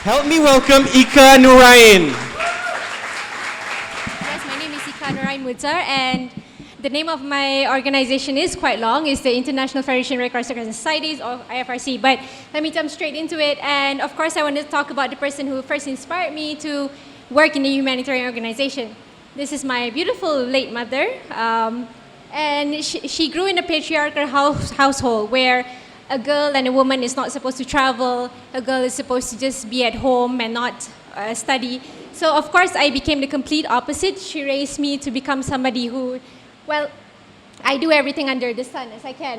Help me welcome Ika Nurain. Yes, my name is Ika Nurain Mudzar, and the name of my organization is quite long. It's the International Federation of Red Cross Crescent Societies, or IFRC. But let me jump straight into it. And of course, I want to talk about the person who first inspired me to work in a humanitarian organization. This is my beautiful late mother, and she grew in a patriarchal household where a girl and a woman is not supposed to travel. A girl is supposed to just be at home and not study. So of course, I became the complete opposite. She raised me to become somebody who, well, I do everything under the sun as I can.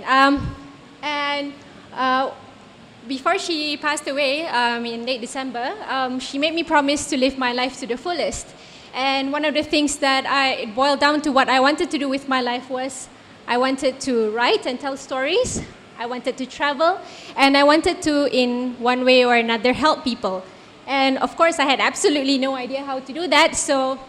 Before she passed away in late December, she made me promise to live my life to the fullest. And one of the things that it boiled down to what I wanted to do with my life was I wanted to write and tell stories. I wanted to travel, and I wanted to, in one way or another, help people. And of course, I had absolutely no idea how to do that, so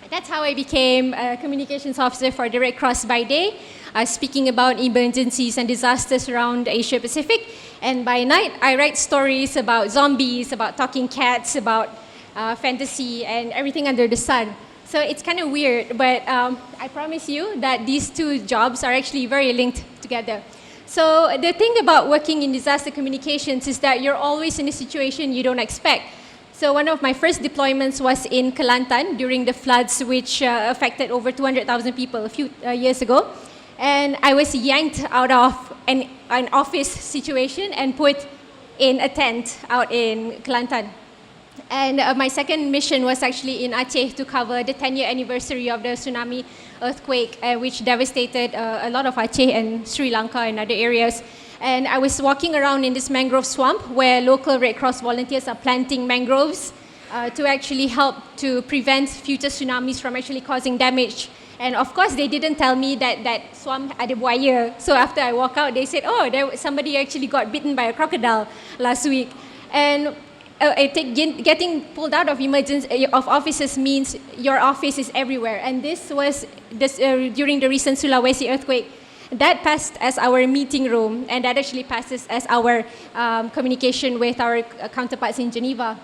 that's how I became a communications officer for the Red Cross by day, speaking about emergencies and disasters around Asia Pacific. And by night, I write stories about zombies, about talking cats, about fantasy, and everything under the sun. So it's kind of weird, but I promise you that these two jobs are actually very linked together. So the thing about working in disaster communications is that you're always in a situation you don't expect. So one of my first deployments was in Kelantan during the floods, which affected over 200,000 people a few years ago. And I was yanked out of an office situation and put in a tent out in Kelantan. And my second mission was actually in Aceh to cover the 10-year anniversary of the tsunami earthquake, which devastated a lot of Aceh and Sri Lanka and other areas. And I was walking around in this mangrove swamp where local Red Cross volunteers are planting mangroves to actually help to prevent future tsunamis from actually causing damage. And of course, they didn't tell me that that swamp had a buaya. So after I walk out, they said, oh, somebody actually got bitten by a crocodile last week. And getting pulled out of emergency of offices means your office is everywhere. And this was during the recent Sulawesi earthquake. That passed as our meeting room, and that actually passes as our communication with our counterparts in Geneva.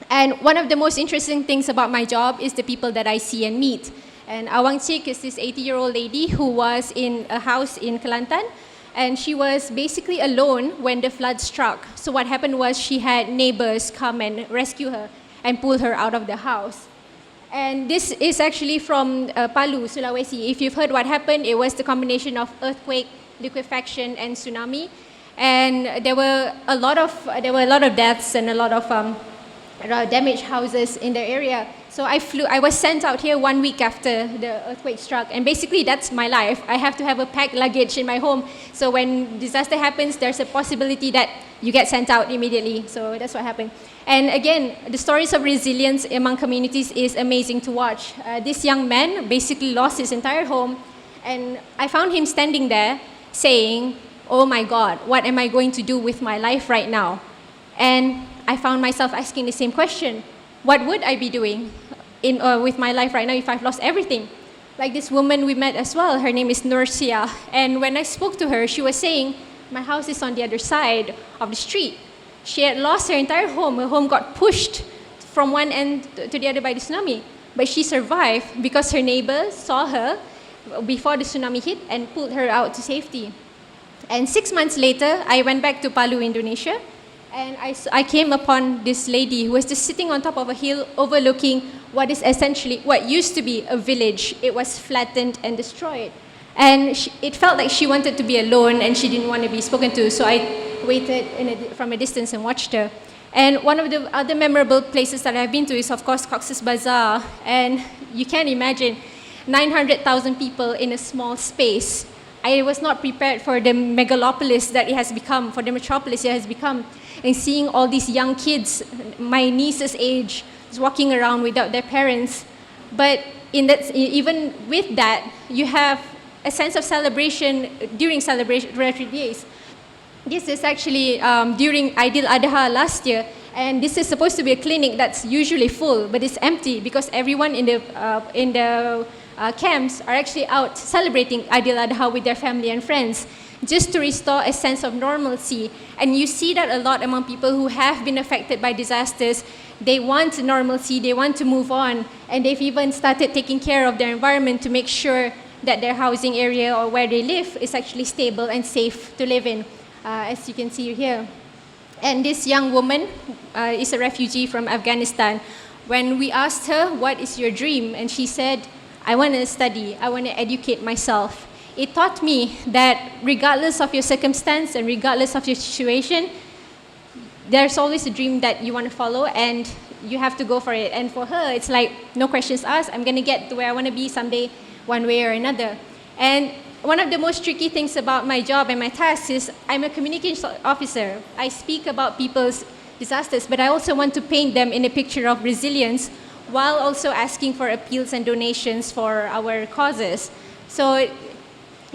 And one of the most interesting things about my job is the people that I see and meet. And Awang Chik is this 80-year-old lady who was in a house in Kelantan, and she was basically alone when the flood struck. So what happened was she had neighbors come and rescue her and pull her out of the house. And this is actually from Palu, Sulawesi. If you've heard what happened, it was the combination of earthquake, liquefaction, and tsunami. And there were a lot of deaths and a lot of damaged houses in the area. So I was sent out here 1 week after the earthquake struck, and basically that's my life. I have to have a packed luggage in my home, so when disaster happens, there's a possibility that you get sent out immediately. So that's what happened. And again, the stories of resilience among communities is amazing to watch. This young man basically lost his entire home, and I found him standing there saying, oh my God, what am I going to do with my life right now? And I found myself asking the same question. What would I be doing with my life right now if I've lost everything? Like this woman we met as well, her name is Nursia. And when I spoke to her, she was saying, my house is on the other side of the street. She had lost her entire home. Her home got pushed from one end to the other by the tsunami. But she survived because her neighbors saw her before the tsunami hit and pulled her out to safety. And 6 months later, I went back to Palu, Indonesia. And I came upon this lady who was just sitting on top of a hill overlooking what is essentially what used to be a village. It was flattened and destroyed. And it felt like she wanted to be alone and she didn't want to be spoken to. So I waited from a distance and watched her. And one of the other memorable places that I've been to is, of course, Cox's Bazar. And you can imagine 900,000 people in a small space. I was not prepared for the megalopolis that it has become, for the metropolis it has become. And seeing all these young kids, my niece's age, just walking around without their parents. But even with that, you have a sense of celebration during celebratory days. This is actually during Aidil Adha last year, and this is supposed to be a clinic that's usually full, but it's empty because everyone in the camps are actually out celebrating Aidil Adha with their family and friends. just to restore a sense of normalcy. And you see that a lot among people who have been affected by disasters. They want normalcy, they want to move on, and they've even started taking care of their environment to make sure that their housing area or where they live is actually stable and safe to live in, as you can see here. And this young woman is a refugee from Afghanistan. When we asked her, what is your dream? And she said, I want to study, I want to educate myself. It taught me that regardless of your circumstance and regardless of your situation, there's always a dream that you want to follow and you have to go for it. And for her, it's like, no questions asked, I'm going to get to where I want to be someday, one way or another. And one of the most tricky things about my job and my tasks is I'm a communications officer. I speak about people's disasters, but I also want to paint them in a picture of resilience while also asking for appeals and donations for our causes. So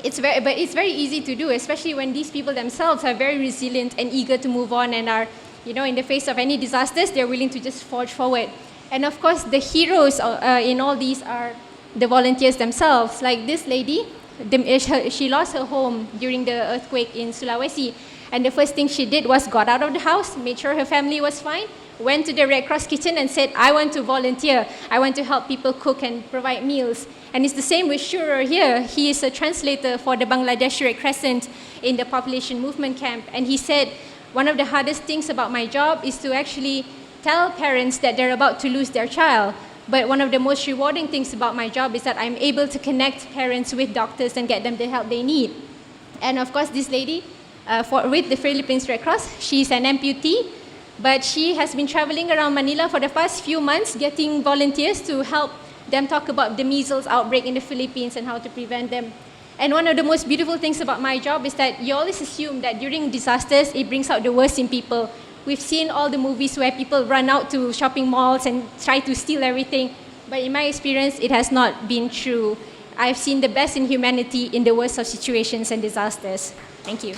it's very easy to do, especially when these people themselves are very resilient and eager to move on and are, in the face of any disasters, they're willing to just forge forward. And of course, the heroes in all these are the volunteers themselves. Like this lady, she lost her home during the earthquake in Sulawesi. And the first thing she did was got out of the house, made sure her family was fine, went to the Red Cross kitchen and said, I want to volunteer. I want to help people cook and provide meals. And it's the same with Shurur here. He is a translator for the Bangladeshi Red Crescent in the population movement camp. And he said, one of the hardest things about my job is to actually tell parents that they're about to lose their child. But one of the most rewarding things about my job is that I'm able to connect parents with doctors and get them the help they need. And of course, this lady, with the Philippines Red Cross, she's an amputee, but she has been traveling around Manila for the past few months, getting volunteers to help them talk about the measles outbreak in the Philippines and how to prevent them. And one of the most beautiful things about my job is that you always assume that during disasters, it brings out the worst in people. We've seen all the movies where people run out to shopping malls and try to steal everything. But in my experience, it has not been true. I've seen the best in humanity in the worst of situations and disasters. Thank you.